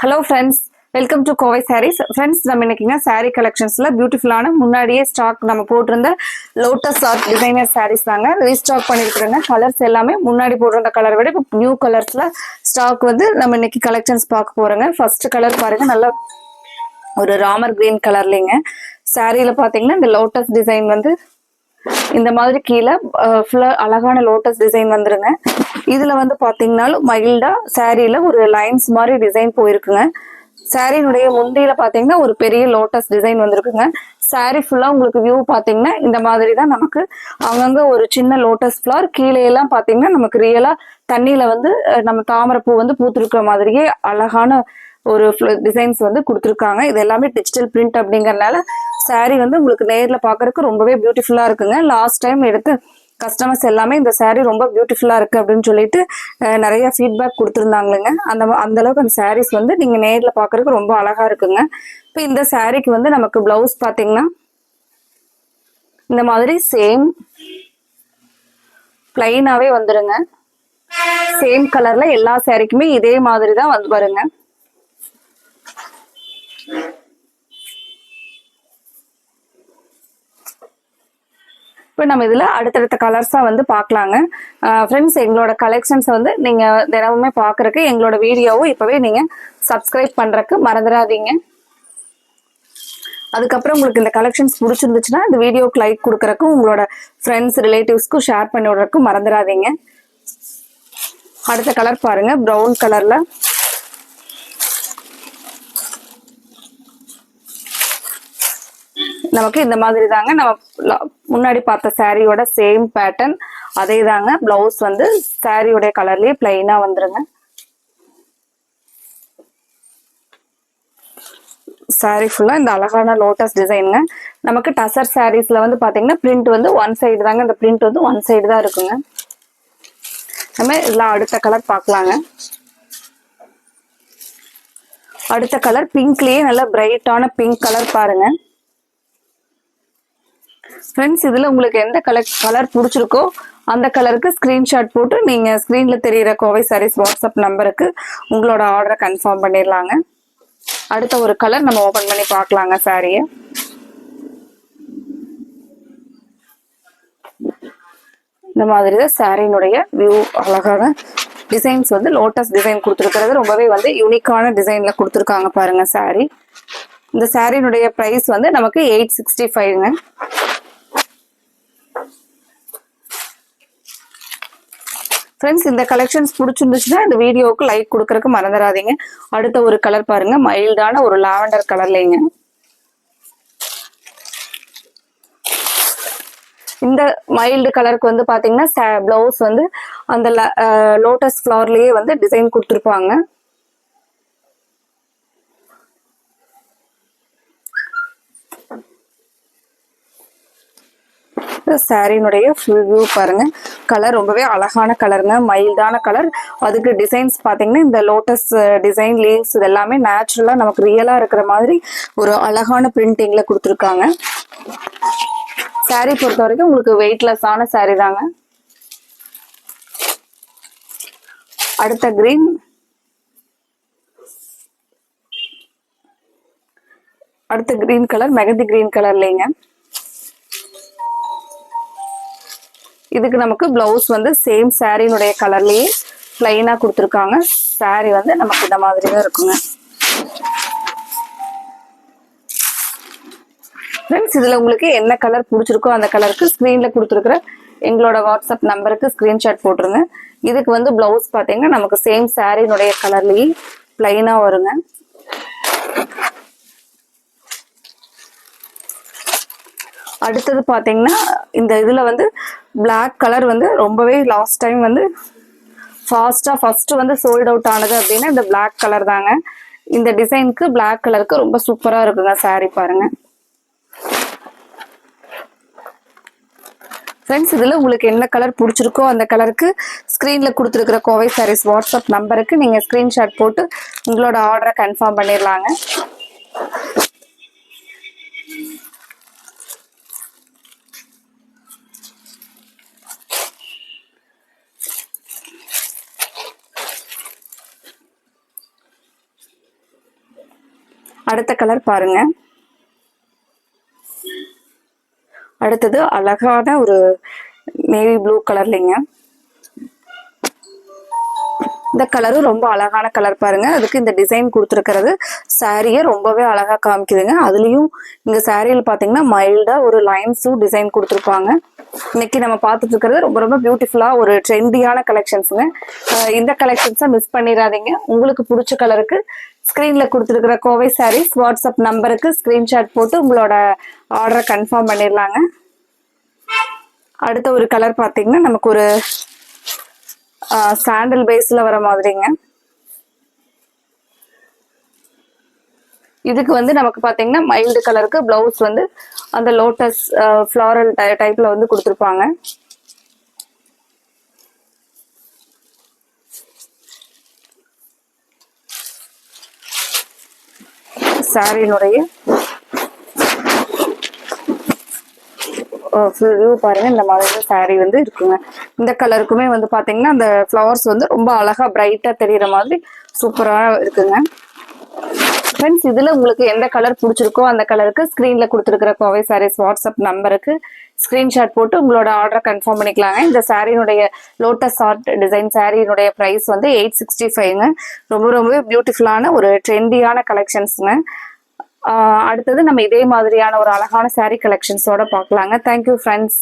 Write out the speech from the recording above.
Hello friends, welcome to Kovai Sarees. Friends, நம்ம இன்னைக்குங்க saree collectionsல பியூட்டிஃபுல்லான முன்னாடியே ஸ்டாக் நம்ம போட்டிருந்த லோட்டஸ் ஆர்ட் டிசைனர் sarees தாங்க ரீஸ்டாக் பண்ணிருக்கிறேங்க. கலர்ஸ் எல்லாமே முன்னாடி போட்டிருந்த கலர் விட இப்போ நியூ கலர்ஸ்ல ஸ்டாக் வந்து நம்ம இன்னைக்கு கலெக்ஷன்ஸ் பார்க்க போறோங்க. ஃபர்ஸ்ட் கலர் பாருங்க, நல்ல ஒரு ராமர் கிரீன் கலர்லங்க. சாரியில பாத்தீங்கன்னா இந்த லோட்டஸ் டிசைன் வந்து இந்த மாதிரி கீழே ஃபுல்லா அழகான லோட்டஸ் டிசைன் வந்துருங்க. இதுல வந்து பாத்தீங்கன்னாலும் மைல்டா சாரியில ஒரு லைன்ஸ் மாதிரி டிசைன் போயிருக்குங்க. சாரியினுடைய முந்தியில பாத்தீங்கன்னா ஒரு பெரிய லோட்டஸ் டிசைன் வந்திருக்குங்க. சாரி ஃபுல்லா உங்களுக்கு வியூ பாத்தீங்கன்னா இந்த மாதிரி தான் நமக்கு அங்கங்க ஒரு சின்ன லோட்டஸ் ஃபிளவர், கீழே எல்லாம் பாத்தீங்கன்னா நமக்கு ரியலா தண்ணியில வந்து நம்ம தாமரைப்பூ வந்து பூத்திருக்கிற மாதிரியே அழகான ஒரு டிசைன்ஸ் வந்து கொடுத்துருக்காங்க. இது எல்லாமே டிஜிட்டல் பிரிண்ட் அப்படிங்கறதுனால சாரி வந்து உங்களுக்கு நேர்ல பாக்குறதுக்கு ரொம்பவே பியூட்டிஃபுல்லா இருக்குங்க. லாஸ்ட் டைம் எடுத்து கஸ்டமர்ஸ் எல்லாமே இந்த சாரி ரொம்ப பியூட்டிஃபுல்லா இருக்கு அப்படின்னு சொல்லிட்டு நிறைய ஃபீட்பேக் கொடுத்துருந்தாங்களுங்க. அந்த அளவுக்கு அந்த சாரீஸ் வந்து நீங்க நேர்ல பாக்குறதுக்கு ரொம்ப அழகா இருக்குங்க. இப்போ இந்த சாரிக்கு வந்து நமக்கு பிளவுஸ் பாத்தீங்கன்னா இந்த மாதிரி சேம் பிளைனாவே வந்துருங்க. சேம் கலர்ல எல்லா சாரிக்குமே இதே மாதிரி தான் வந்து வருங்க. இப்போ நம்ம இதில் அடுத்தடுத்த கலர்ஸாக வந்து பார்க்கலாங்க. ஃப்ரெண்ட்ஸ், எங்களோட கலெக்ஷன்ஸை வந்து நீங்கள் தினமுமே பார்க்குறக்கு எங்களோட வீடியோவும் இப்போவே நீங்கள் சப்ஸ்கிரைப் பண்ணுறக்கு மறந்துடாதீங்க. அதுக்கப்புறம் உங்களுக்கு இந்த கலெக்ஷன்ஸ் பிடிச்சிருந்துச்சுன்னா இந்த வீடியோக்கு லைக் கொடுக்குறக்கும் உங்களோட ஃப்ரெண்ட்ஸ் ரிலேட்டிவ்ஸ்க்கும் ஷேர் பண்ணி விடுறதுக்கும் மறந்துடாதீங்க. அடுத்த கலர் பாருங்க, ப்ரௌன் கலரில் நமக்கு இந்த மாதிரி தாங்க நம்ம முன்னாடி பார்த்த சாரியோட சேம் பேட்டர்ன் அதே தாங்க. பிளவுஸ் வந்து சாரியோட கலர்லயே பிளைனா வந்துருங்க. சாரி ஃபுல்லா இந்த அழகான லோட்டஸ் டிசைனுங்க. நமக்கு டசர் சாரீஸ்ல வந்து பாத்தீங்கன்னா பிரிண்ட் வந்து ஒன் சைடு தாங்க. இந்த பிரிண்ட் வந்து ஒன் சைடு தான் இருக்குங்க. நம்ம இதெல்லாம் அடுத்த கலர் பார்க்கலாங்க. அடுத்த கலர் பிங்க்லயே நல்ல பிரைட்டான பிங்க் கலர் பாருங்க. ஃப்ரெண்ட்ஸ், இதுல உங்களுக்கு எந்த கலர் பிடிச்சிருக்கோ அந்த கலருக்கு ஸ்கிரீன்ஷாட் போட்டு நீங்க ஸ்கிரீன்ல தெரியுற கோவை சாரீஸ் வாட்ஸ்அப் நம்பருக்கு உங்களோட ஆர்டரை கன்ஃபார்ம் பண்ணிடலாங்க. அடுத்த ஒரு கலர் நம்ம ஓபன் பண்ணி பார்க்கலாங்க. சாரிய இந்த மாதிரி தான் சாரியினுடைய வியூ. அழகான டிசைன்ஸ் வந்து லோட்டஸ் டிசைன் கொடுத்துருக்கிறது ரொம்பவே வந்து யூனிக்கான டிசைன்ல கொடுத்துருக்காங்க பாருங்க சாரி. இந்த சாரியினுடைய பிரைஸ் வந்து நமக்கு 865ங்க. ஃப்ரெண்ட்ஸ், இந்த கலெக்ஷன்ஸ் பிடிச்சிருந்துச்சுன்னா இந்த வீடியோவுக்கு லைக் கொடுக்கறதுக்கு மறந்துடாதீங்க. அடுத்த ஒரு கலர் பாருங்க, மைல்டான ஒரு லாவெண்டர் கலர்லைங்க. இந்த மைல்டு கலருக்கு வந்து பாத்தீங்கன்னா பிளவுஸ் வந்து அந்த லோட்டஸ் ஃபிளவர்லயே வந்து டிசைன் கொடுத்துருப்பாங்க. சாரியினுடைய ஃபுல் வியூ பாருங்க. கலர் ரொம்பவே அழகான கலருங்க, மைல்டான கலர். அதுக்கு டிசைன்ஸ் பாத்தீங்கன்னா இந்த லோட்டஸ் டிசைன் லீவ்ஸ் இது எல்லாமே நேச்சுரலா நமக்கு ரியலா இருக்கிற மாதிரி ஒரு அழகான பிரிண்டிங்ல கொடுத்துருக்காங்க. சாரி பொறுத்த வரைக்கும் உங்களுக்கு வெயிட்லெஸ் ஆன சாரி தாங்க. அடுத்த கிரீன், அடுத்த கிரீன் கலர் மெகந்தி கிரீன் கலர்லங்க. இதுக்கு நமக்கு பிளவுஸ் வந்து சேம் சாரியினுடைய கலர்லயே பிளைனா கொடுத்துருக்காங்க. சாரி வந்து நமக்கு இந்த மாதிரி தான் இருக்குங்க. ஃப்ரெண்ட்ஸ், இதுல உங்களுக்கு என்ன கலர் பிடிச்சிருக்கோ அந்த கலருக்கு ஸ்கிரீன்ல கொடுத்துருக்குற எங்களோட வாட்ஸ்அப் நம்பருக்கு ஸ்கிரீன்ஷாட் போட்டுருங்க. இதுக்கு வந்து பிளவுஸ் பாத்தீங்கன்னா நமக்கு சேம் சாரியினுடைய கலர்லயே பிளைனா வருங்க. அடுத்தது பாத்தீங்கன்னா இந்த இதுல வந்து பிளாக் கலர் வந்து ரொம்பவே லாஸ்ட் டைம் வந்து ஃபாஸ்டா ஃபர்ஸ்ட் வந்து சோல்ட் அவுட் ஆனது அப்படின்னா இந்த பிளாக் கலர் தாங்க. இந்த டிசைனுக்கு பிளாக் கலருக்கு ரொம்ப சூப்பரா இருக்குங்க சாரி பாருங்க. ஃப்ரெண்ட்ஸ், இதுல உங்களுக்கு என்ன கலர் பிடிச்சிருக்கோ அந்த கலருக்கு ஸ்கிரீன்ல கொடுத்துருக்கிற கோவை சாரீஸ் வாட்ஸ்அப் நம்பருக்கு நீங்க ஸ்கிரீன்ஷாட் போட்டு உங்களோட ஆர்டரை கன்ஃபார்ம் பண்ணிடலாங்க. அடுத்த கலர் பாருங்க. அடுத்தது அழகான ஒரு நேவி ப்ளூ கலர்லிங்க. இந்த கலரும் ரொம்ப அழகான கலர் பாருங்க. அதுக்கு இந்த டிசைன் கொடுத்துருக்கிறது சாரியை ரொம்பவே அழகா காமிக்குதுங்க. அதுலயும் இங்க சாரியில் பாத்தீங்கன்னா மைல்டா ஒரு லைன்ஸும் டிசைன் கொடுத்துருப்பாங்க. இன்னைக்கு நம்ம பார்த்துட்டு இருக்கிறது ரொம்ப ரொம்ப பியூட்டிஃபுல்லா ஒரு ட்ரெண்டியான கலெக்ஷன்ஸுங்க. இந்த கலெக்ஷன்ஸை மிஸ் பண்ணிடாதீங்க. உங்களுக்கு பிடிச்ச கலருக்கு ஸ்கிரீன்ல கொடுத்துருக்கிற கோவை சாரீஸ் வாட்ஸ்அப் நம்பருக்கு ஸ்கிரீன்ஷாட் போட்டு உங்களோட ஆர்டரை கன்ஃபார்ம் பண்ணிடலாங்க. அடுத்த ஒரு கலர் பார்த்தீங்கன்னா நமக்கு ஒரு சாண்டல் பேஸ்ல வர மாதிரிங்க. இதுக்கு வந்து நமக்கு பாத்தீங்கன்னா மைல்டு கலருக்கு பிளவுஸ் வந்து அந்த லோட்டஸ் ஃப்ளாரல் டைப்ல வந்து கொடுத்துருப்பாங்க. சாரியினுடைய ஃபுல் வியூ பாருங்க. இந்த மாதிரி சாரீ வந்து இருக்குங்க. இந்த கலருக்குமே வந்து பாத்தீங்கன்னா அந்த ஃப்ளவர்ஸ் வந்து ரொம்ப அழகா பிரைட்டா தெரியுற மாதிரி சூப்பரா இருக்குங்க. ஃப்ரெண்ட்ஸ், இதுல உங்களுக்கு எந்த கலர் பிடிச்சிருக்கோ அந்த கலருக்கு ஸ்கிரீன்ல கொடுத்துருக்கிற கோவை சாரீஸ் வாட்ஸ்அப் நம்பருக்கு ஸ்கிரீன்ஷாட் போட்டு உங்களோட ஆர்டரை கன்ஃபார்ம் பண்ணிக்கலாங்க. இந்த சாரியினுடைய லோட்டஸ் ஆர்ட் டிசைன் சாரியினுடைய பிரைஸ் வந்து 865ங்க. ரொம்ப ரொம்ப பியூட்டிஃபுல்லான ஒரு ட்ரெண்டியான கலெக்ஷன்ஸுங்க. அடுத்தது நம்ம இதே மாதிரியான ஒரு அழகான சாரீ கலெக்ஷன்ஸோட பார்க்கலாங்க. Thank you friends.